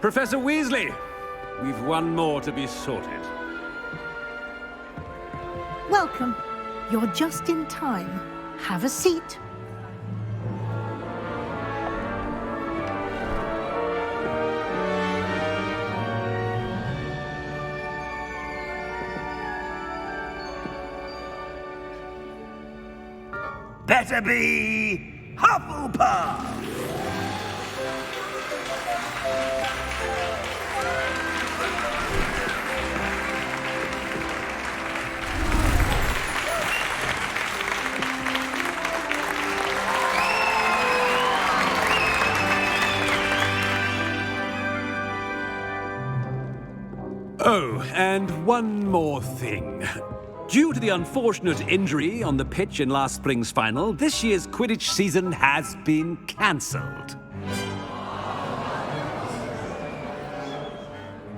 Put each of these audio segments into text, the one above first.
Professor Weasley, we've one more to be sorted. Welcome. You're just in time. Have a seat. Better be Hufflepuff! Oh, and one more thing. Due to the unfortunate injury on the pitch in last spring's final, this year's Quidditch season has been cancelled.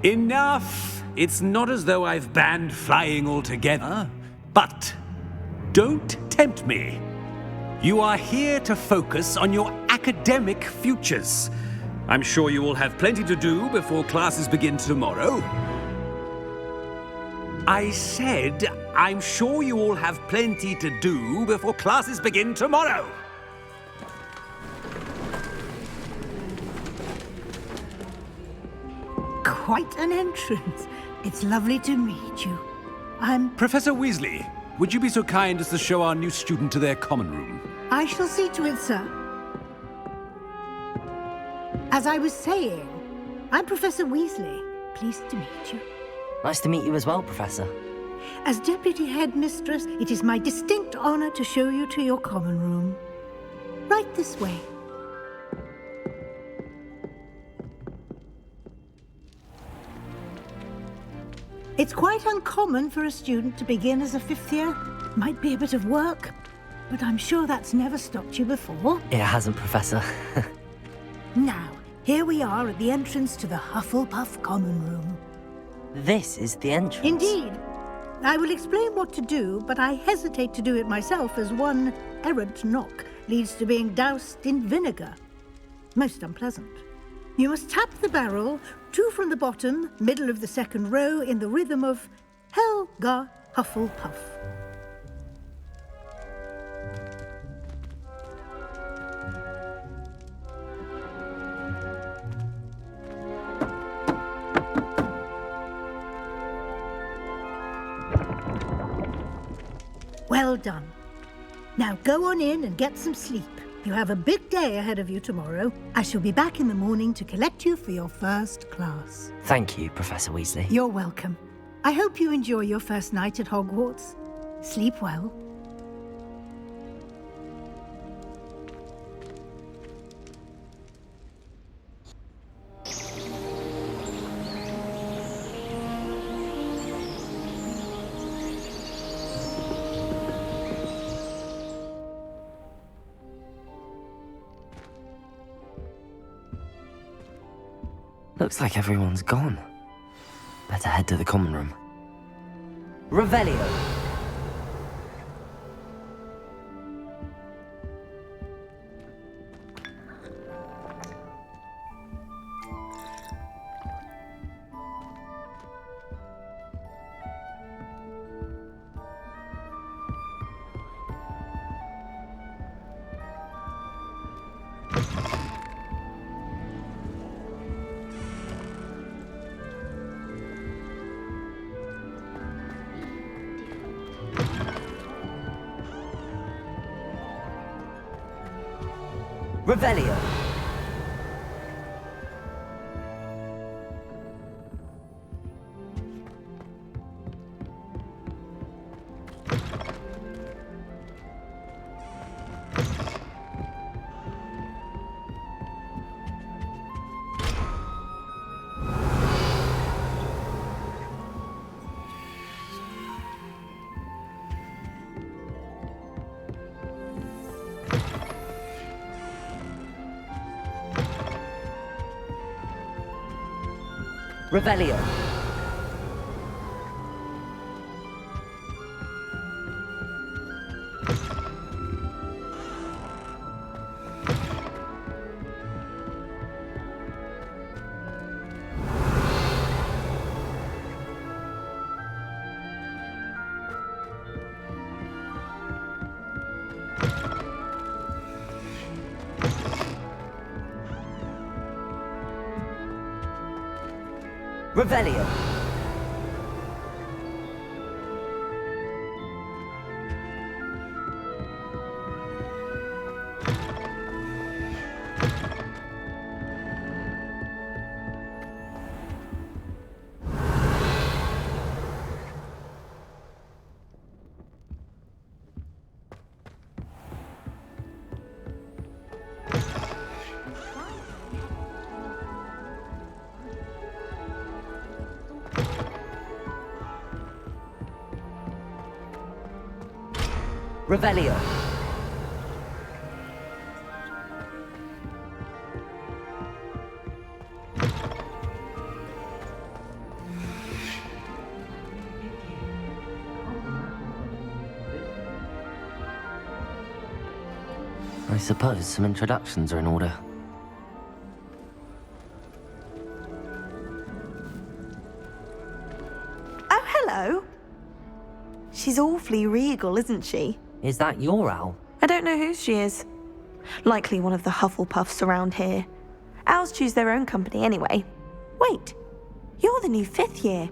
Enough! It's not as though I've banned flying altogether, but don't tempt me. You are here to focus on your academic futures. I'm sure you will have plenty to do before classes begin tomorrow. I said, I'm sure you all have plenty to do before classes begin tomorrow. Quite an entrance. It's lovely to meet you. Professor Weasley, would you be so kind as to show our new student to their common room? I shall see to it, sir. As I was saying, I'm Professor Weasley. Pleased to meet you. Nice to meet you as well, Professor. As Deputy Headmistress, it is my distinct honor to show you to your common room. Right this way. It's quite uncommon for a student to begin as a fifth year. Might be a bit of work, but I'm sure that's never stopped you before. It hasn't, Professor. Now, here we are at the entrance to the Hufflepuff common room. This is the entrance. Indeed. I will explain what to do, but I hesitate to do it myself as one errant knock leads to being doused in vinegar. Most unpleasant. You must tap the barrel, 2 from the bottom, middle of the second row, in the rhythm of Helga Hufflepuff. Well done. Now go on in and get some sleep. You have a big day ahead of you tomorrow. I shall be back in the morning to collect you for your first class. Thank you, Professor Weasley. You're welcome. I hope you enjoy your first night at Hogwarts. Sleep well. Looks like everyone's gone. Better head to the common room. Revelio! Revelio! Revelio! Revelio. Revelio. I suppose some introductions are in order. Oh, hello. She's awfully regal, isn't she? Is that your owl? I don't know who she is. Likely one of the Hufflepuffs around here. Owls choose their own company anyway. Wait, you're the new 5th year.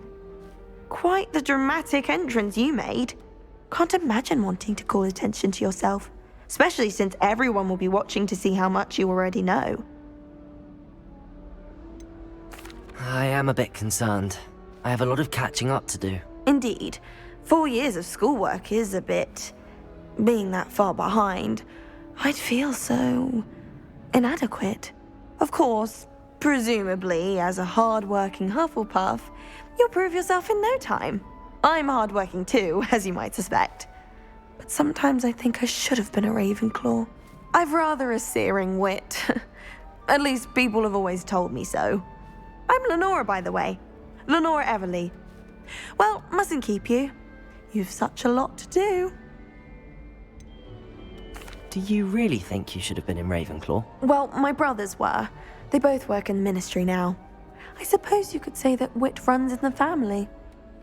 Quite the dramatic entrance you made. Can't imagine wanting to call attention to yourself, especially since everyone will be watching to see how much you already know. I am a bit concerned. I have a lot of catching up to do. Indeed, 4 years of schoolwork is a bit... Being that far behind, I'd feel so... inadequate. Of course, presumably, as a hard-working Hufflepuff, you'll prove yourself in no time. I'm hard-working too, as you might suspect. But sometimes I think I should have been a Ravenclaw. I've rather a searing wit. At least people have always told me so. I'm Lenora, by the way. Lenora Everly. Well, mustn't keep you. You've such a lot to do. Do you really think you should have been in Ravenclaw? Well, my brothers were. They both work in the ministry now. I suppose you could say that wit runs in the family.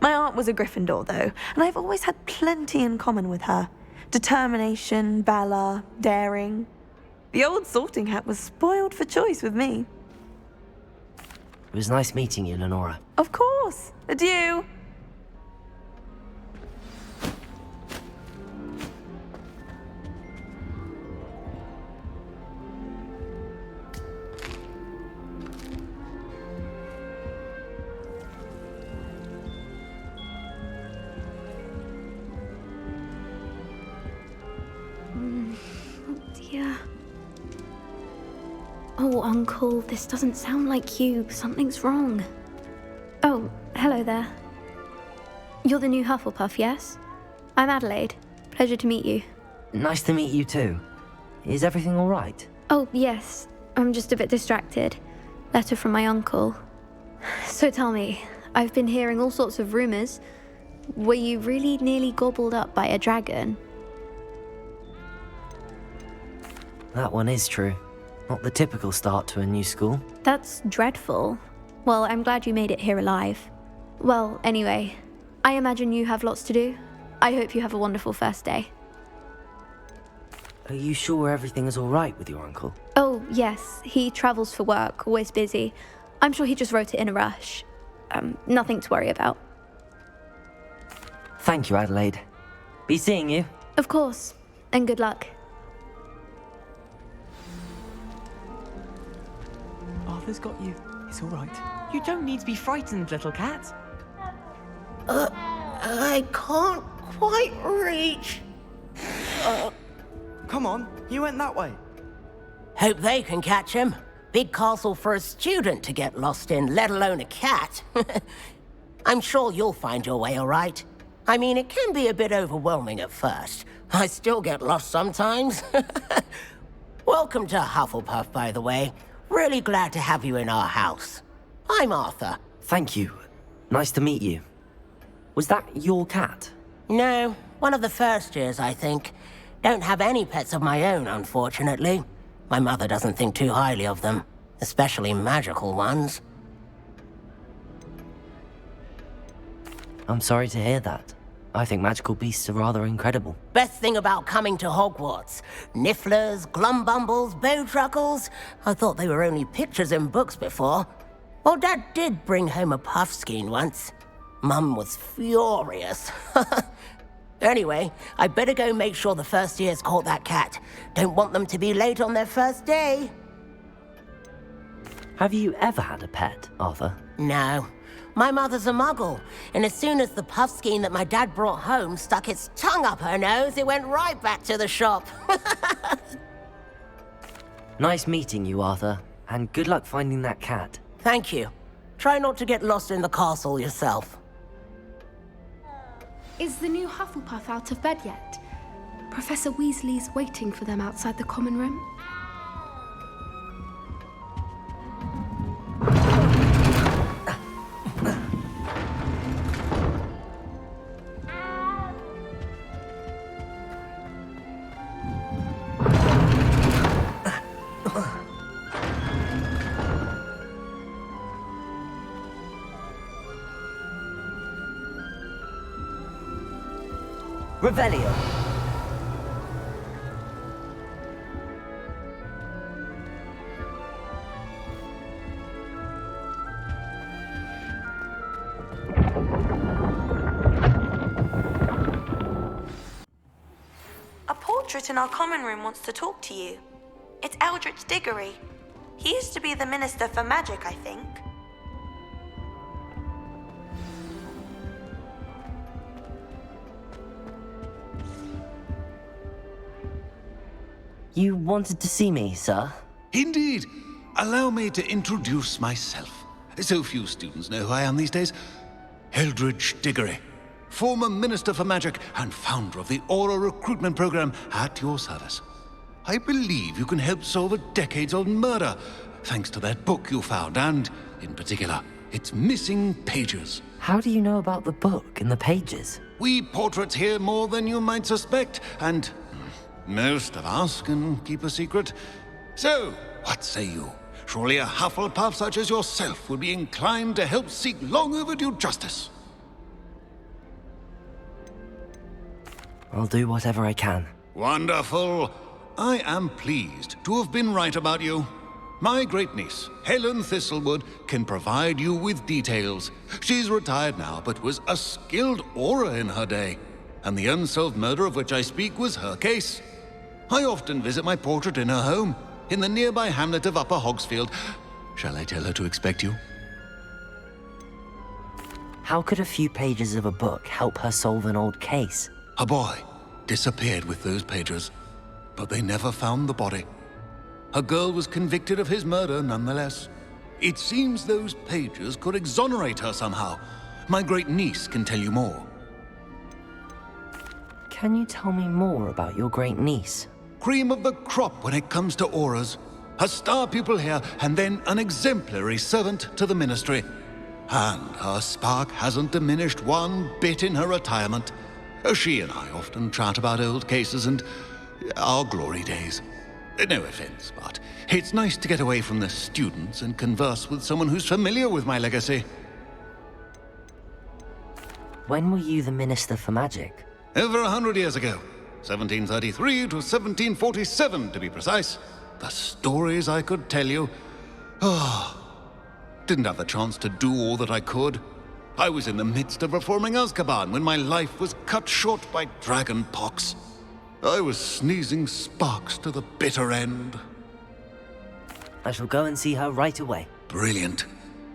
My aunt was a Gryffindor, though, and I've always had plenty in common with her. Determination, valor, daring. The old sorting hat was spoiled for choice with me. It was nice meeting you, Lenora. Of course. Adieu. Dear. Oh, Uncle, this doesn't sound like you. Something's wrong. Oh, hello there. You're the new Hufflepuff, yes? I'm Adelaide. Pleasure to meet you. Nice to meet you too. Is everything all right? Oh, yes. I'm just a bit distracted. Letter from my uncle. So tell me, I've been hearing all sorts of rumors. Were you really nearly gobbled up by a dragon? That one is true. Not the typical start to a new school. That's dreadful. Well, I'm glad you made it here alive. Well, anyway, I imagine you have lots to do. I hope you have a wonderful first day. Are you sure everything is all right with your uncle? Oh, yes. He travels for work, always busy. I'm sure he just wrote it in a rush. Nothing to worry about. Thank you, Adelaide. Be seeing you. Of course. And good luck. Arthur's got you. It's all right. You don't need to be frightened, little cat. I can't quite reach. Come on, you went that way. Hope they can catch him. Big castle for a student to get lost in, let alone a cat. I'm sure you'll find your way all right. I mean, it can be a bit overwhelming at first. I still get lost sometimes. Welcome to Hufflepuff, by the way. Really glad to have you in our house. I'm Arthur. Thank you. Nice to meet you. Was that your cat? No, one of the first years, I think. Don't have any pets of my own, unfortunately. My mother doesn't think too highly of them, especially magical ones. I'm sorry to hear that. I think magical beasts are rather incredible. Best thing about coming to Hogwarts. Nifflers, glumbumbles, bowtruckles. I thought they were only pictures in books before. Well, Dad did bring home a puffskein once. Mum was furious. Anyway, I better go make sure the first years caught that cat. Don't want them to be late on their first day. Have you ever had a pet, Arthur? No. My mother's a muggle, and as soon as the puffskein that my dad brought home stuck its tongue up her nose, it went right back to the shop. Nice meeting you, Arthur, and good luck finding that cat. Thank you. Try not to get lost in the castle yourself. Is the new Hufflepuff out of bed yet? Professor Weasley's waiting for them outside the common room. Revelio. A portrait in our common room wants to talk to you. It's Eldritch Diggory. He used to be the Minister for Magic, I think. You wanted to see me, sir? Indeed. Allow me to introduce myself. So few students know who I am these days. Eldritch Diggory, former Minister for Magic and founder of the Aura Recruitment Program, at your service. I believe you can help solve a decades-old murder, thanks to that book you found, and, in particular, its missing pages. How do you know about the book and the pages? We portraits hear more than you might suspect, and most of us can keep a secret. So, what say you? Surely a Hufflepuff such as yourself would be inclined to help seek long overdue justice. I'll do whatever I can. Wonderful. I am pleased to have been right about you. My great-niece, Helen Thistlewood, can provide you with details. She's retired now, but was a skilled aura in her day. And the unsolved murder of which I speak was her case. I often visit my portrait in her home, in the nearby hamlet of Upper Hogsfield. Shall I tell her to expect you? How could a few pages of a book help her solve an old case? A boy disappeared with those pages, but they never found the body. A girl was convicted of his murder nonetheless. It seems those pages could exonerate her somehow. My great-niece can tell you more. Can you tell me more about your great-niece? Cream of the crop when it comes to auras. A star pupil here, and then an exemplary servant to the ministry. And her spark hasn't diminished one bit in her retirement. She and I often chat about old cases and our glory days. No offense, but it's nice to get away from the students and converse with someone who's familiar with my legacy. When were you the Minister for Magic? Over 100 years ago. 1733 to 1747, to be precise. The stories I could tell you. Didn't have the chance to do all that I could. I was in the midst of reforming Azkaban when my life was cut short by dragon pox. I was sneezing sparks to the bitter end. I shall go and see her right away. Brilliant.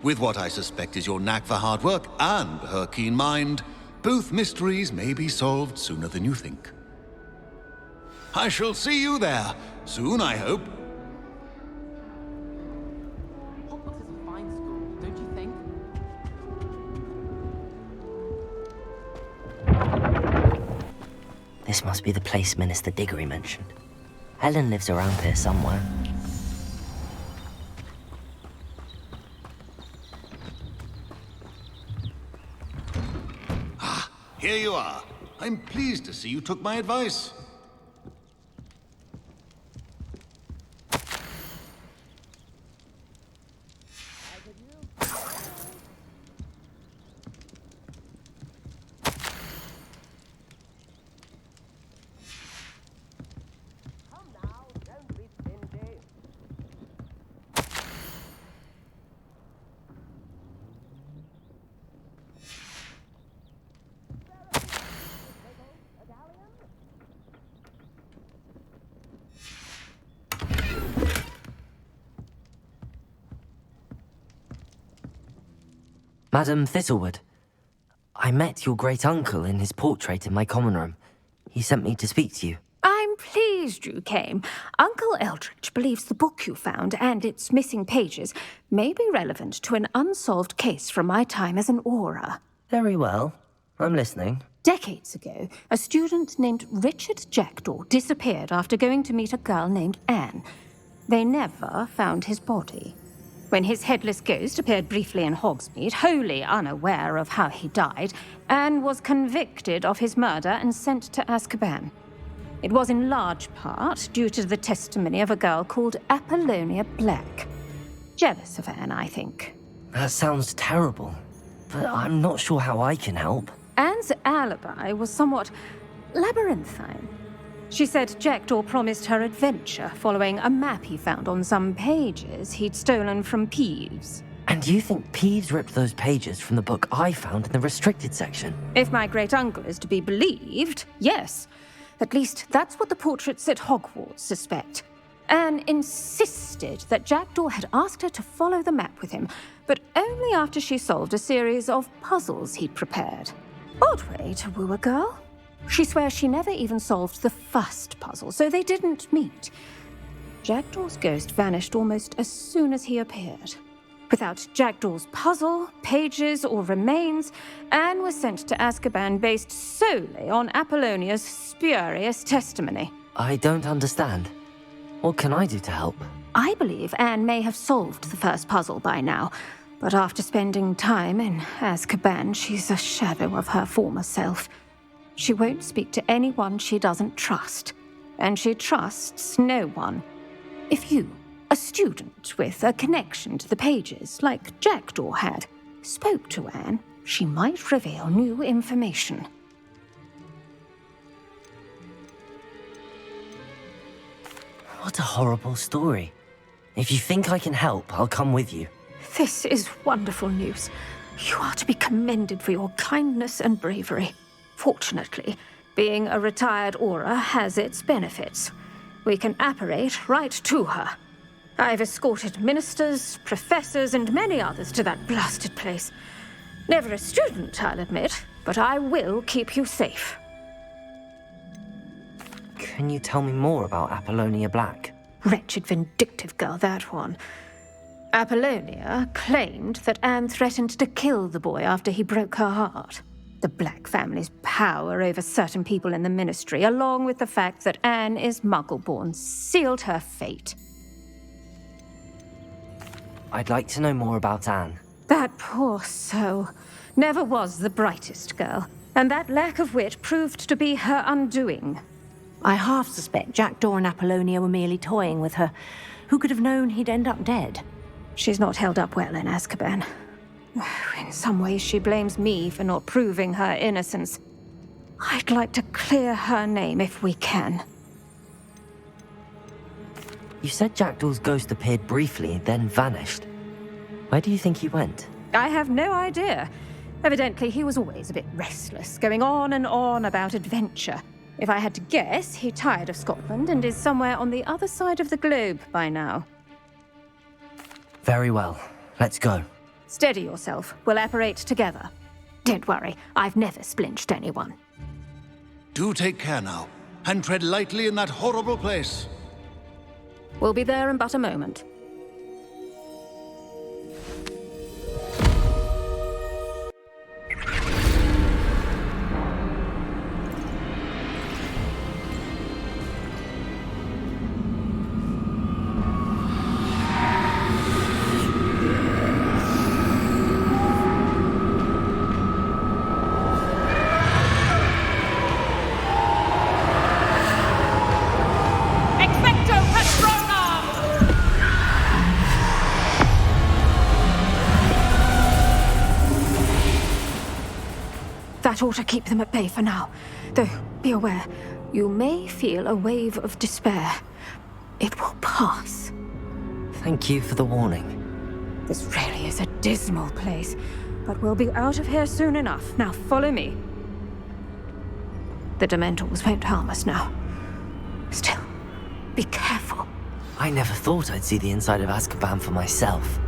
With what I suspect is your knack for hard work and her keen mind, both mysteries may be solved sooner than you think. I shall see you there, soon I hope. Hogwarts is a fine school, don't you think? This must be the place Minister Diggory mentioned. Helen lives around here somewhere. Here you are. I'm pleased to see you took my advice. Madam Thistlewood, I met your great-uncle in his portrait in my common room. He sent me to speak to you. I'm pleased you came. Uncle Eldridge believes the book you found and its missing pages may be relevant to an unsolved case from my time as an Auror. Very well. I'm listening. Decades ago, a student named Richard Jackdaw disappeared after going to meet a girl named Anne. They never found his body. When his headless ghost appeared briefly in Hogsmeade, wholly unaware of how he died, Anne was convicted of his murder and sent to Azkaban. It was in large part due to the testimony of a girl called Apollonia Black. Jealous of Anne, I think. That sounds terrible, but I'm not sure how I can help. Anne's alibi was somewhat labyrinthine. She said Jackdaw promised her adventure following a map he found on some pages he'd stolen from Peeves. And you think Peeves ripped those pages from the book I found in the restricted section? If my great-uncle is to be believed, yes. At least that's what the portraits at Hogwarts suspect. Anne insisted that Jackdaw had asked her to follow the map with him, but only after she solved a series of puzzles he'd prepared. Odd way to woo a girl. She swears she never even solved the first puzzle, so they didn't meet. Jackdaw's ghost vanished almost as soon as he appeared. Without Jackdaw's puzzle, pages, or remains, Anne was sent to Azkaban based solely on Apollonia's spurious testimony. I don't understand. What can I do to help? I believe Anne may have solved the first puzzle by now, but after spending time in Azkaban, she's a shadow of her former self. She won't speak to anyone she doesn't trust, and she trusts no one. If you, a student with a connection to the pages, like Jackdaw had, spoke to Anne, she might reveal new information. What a horrible story. If you think I can help, I'll come with you. This is wonderful news. You are to be commended for your kindness and bravery. Fortunately, being a retired Auror has its benefits. We can apparate right to her. I've escorted ministers, professors, and many others to that blasted place. Never a student, I'll admit, but I will keep you safe. Can you tell me more about Apollonia Black? Wretched, vindictive girl, that one. Apollonia claimed that Anne threatened to kill the boy after he broke her heart. The Black family's power over certain people in the ministry, along with the fact that Anne is Muggle-born, sealed her fate. I'd like to know more about Anne. That poor soul never was the brightest girl, and that lack of wit proved to be her undoing. I half suspect Jackdaw and Apollonia were merely toying with her. Who could have known he'd end up dead? She's not held up well in Azkaban. In some ways, she blames me for not proving her innocence. I'd like to clear her name if we can. You said Jackdaw's ghost appeared briefly, then vanished. Where do you think he went? I have no idea. Evidently, he was always a bit restless, going on and on about adventure. If I had to guess, he tired of Scotland and is somewhere on the other side of the globe by now. Very well. Let's go. Steady yourself. We'll apparate together. Don't worry, I've never splinched anyone. Do take care now, and tread lightly in that horrible place. We'll be there in but a moment. That ought to keep them at bay for now. Though, be aware, you may feel a wave of despair. It will pass. Thank you for the warning. This really is a dismal place, but we'll be out of here soon enough. Now follow me. The Dementors won't harm us now. Still, be careful. I never thought I'd see the inside of Azkaban for myself.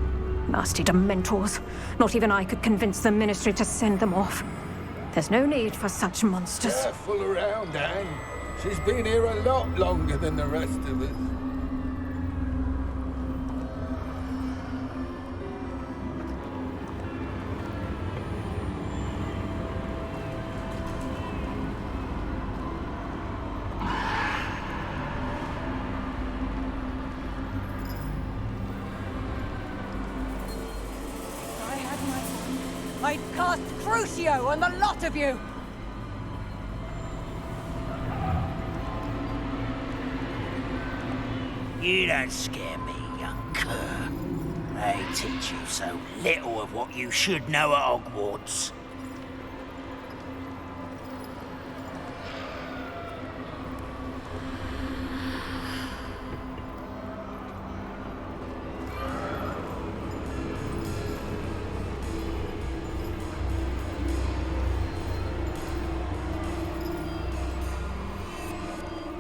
Nasty Dementors. Not even I could convince the Ministry to send them off. There's no need for such monsters. Careful around, Anne. She's been here a lot longer than the rest of us. I'd cast Crucio on the lot of you! You don't scare me, young cur. They teach you so little of what you should know at Hogwarts.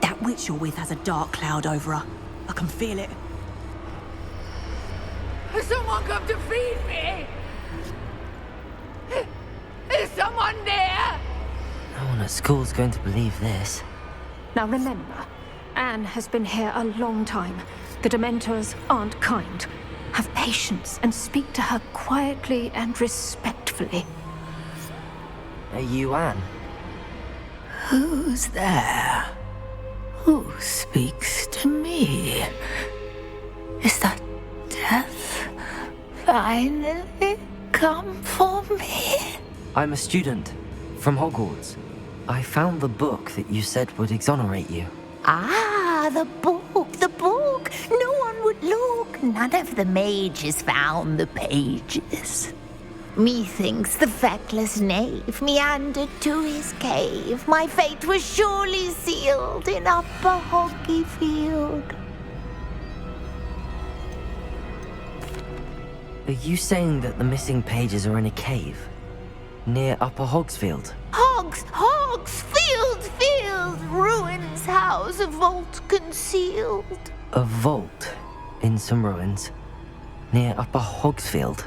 That witch you're with has a dark cloud over her. I can feel it. Has someone come to feed me? Is someone there? No one at school's going to believe this. Now remember, Anne has been here a long time. The Dementors aren't kind. Have patience and speak to her quietly and respectfully. Are you Anne? Who's there? Who speaks to me? Is that death finally come for me? I'm a student from Hogwarts. I found the book that you said would exonerate you. Ah, the book, the book. No one would look. None of the mages found the pages. Methinks the feckless knave meandered to his cave. My fate was surely sealed in Upper Hoggyfield. Are you saying that the missing pages are in a cave? Near Upper Hogsfield? Field, ruins house, a vault concealed. A vault in some ruins? Near Upper Hogsfield?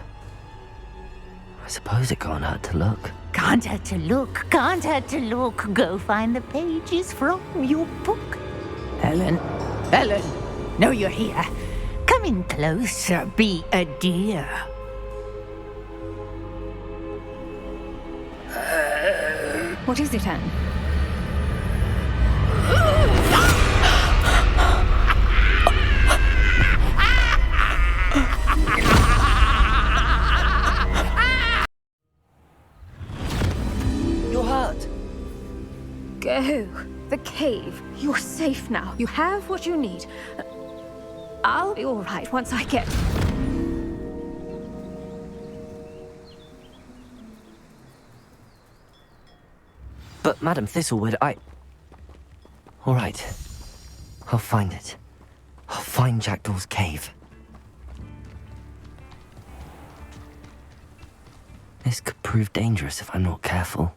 I suppose it can't hurt to look. Can't hurt to look. Go find the pages from your book. Helen, know you're here. Come in closer, be a dear. What is it, Anne? You're hurt. Go. The cave. You're safe now. You have what you need. I'll be all right once I get... But, Madam Thistlewood, All right. I'll find it. I'll find Jackdaw's cave. This could prove dangerous if I'm not careful.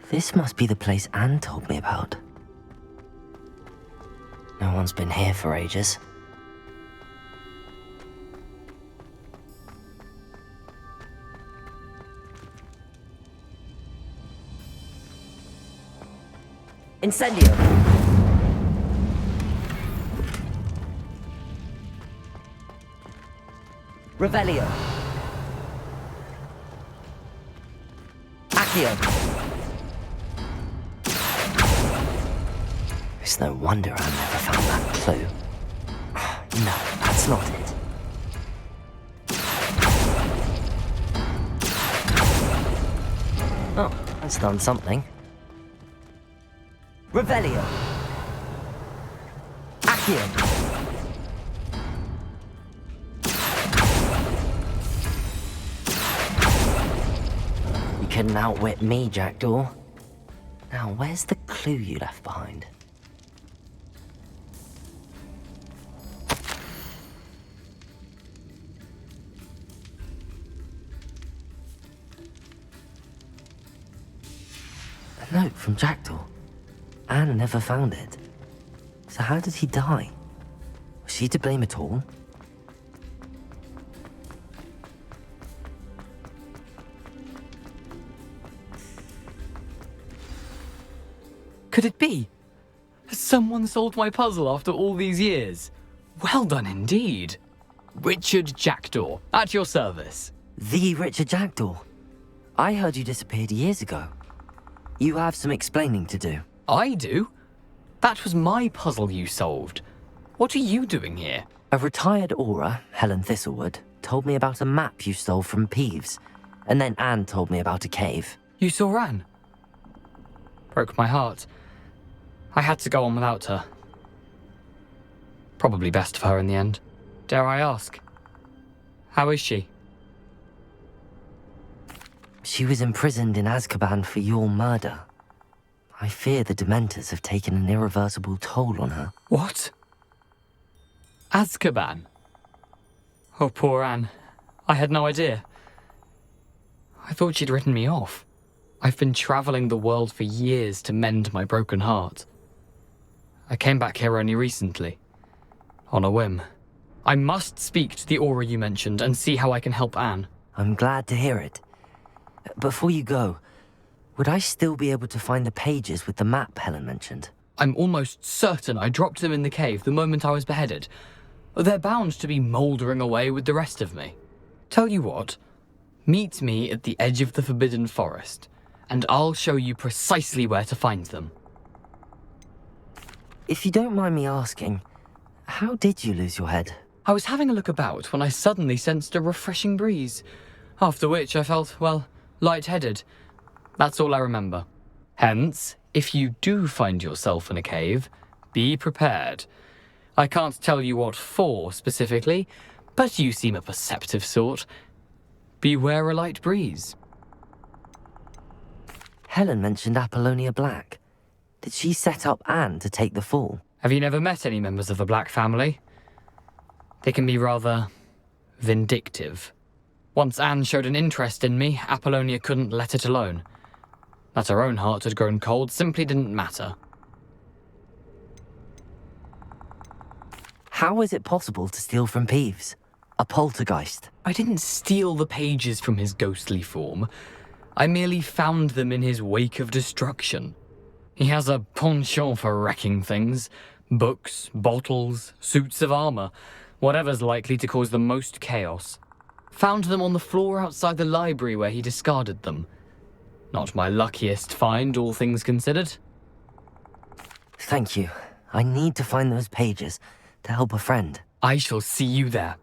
This must be the place Anne told me about. No one's been here for ages. Incendio. Revelio. Accio. It's no wonder I never found that clue. No, that's not it. Oh, that's done something. Revelio. Accio. couldn't outwit me, Jackdaw. Now, where's the clue you left behind? A note from Jackdaw. Anne never found it. So how did he die? Was she to blame at all? Could it be? Has someone solved my puzzle after all these years? Well done indeed. Richard Jackdaw, at your service. The Richard Jackdaw? I heard you disappeared years ago. You have some explaining to do. I do? That was my puzzle you solved. What are you doing here? A retired Aura, Helen Thistlewood, told me about a map you stole from Peeves, and then Anne told me about a cave. You saw Anne? Broke my heart. I had to go on without her. Probably best for her in the end. Dare I ask? How is she? She was imprisoned in Azkaban for your murder. I fear the Dementors have taken an irreversible toll on her. What? Azkaban? Oh, poor Anne. I had no idea. I thought she'd written me off. I've been traveling the world for years to mend my broken heart. I came back here only recently, on a whim. I must speak to the Aura you mentioned and see how I can help Anne. I'm glad to hear it. Before you go, would I still be able to find the pages with the map Helen mentioned? I'm almost certain I dropped them in the cave the moment I was beheaded. They're bound to be mouldering away with the rest of me. Tell you what, meet me at the edge of the Forbidden Forest, and I'll show you precisely where to find them. If you don't mind me asking, how did you lose your head? I was having a look about when I suddenly sensed a refreshing breeze, after which I felt, well, lightheaded. That's all I remember. Hence, if you do find yourself in a cave, be prepared. I can't tell you what for specifically, but you seem a perceptive sort. Beware a light breeze. Helen mentioned Apollonia Black. Did she set up Anne to take the fall? Have you never met any members of the Black family? They can be rather vindictive. Once Anne showed an interest in me, Apollonia couldn't let it alone. That her own heart had grown cold simply didn't matter. How is it possible to steal from Peeves? A poltergeist? I didn't steal the pages from his ghostly form. I merely found them in his wake of destruction. He has a penchant for wrecking things. Books, bottles, suits of armor, whatever's likely to cause the most chaos. Found them on the floor outside the library where he discarded them. Not my luckiest find, all things considered. Thank you. I need to find those pages to help a friend. I shall see you there.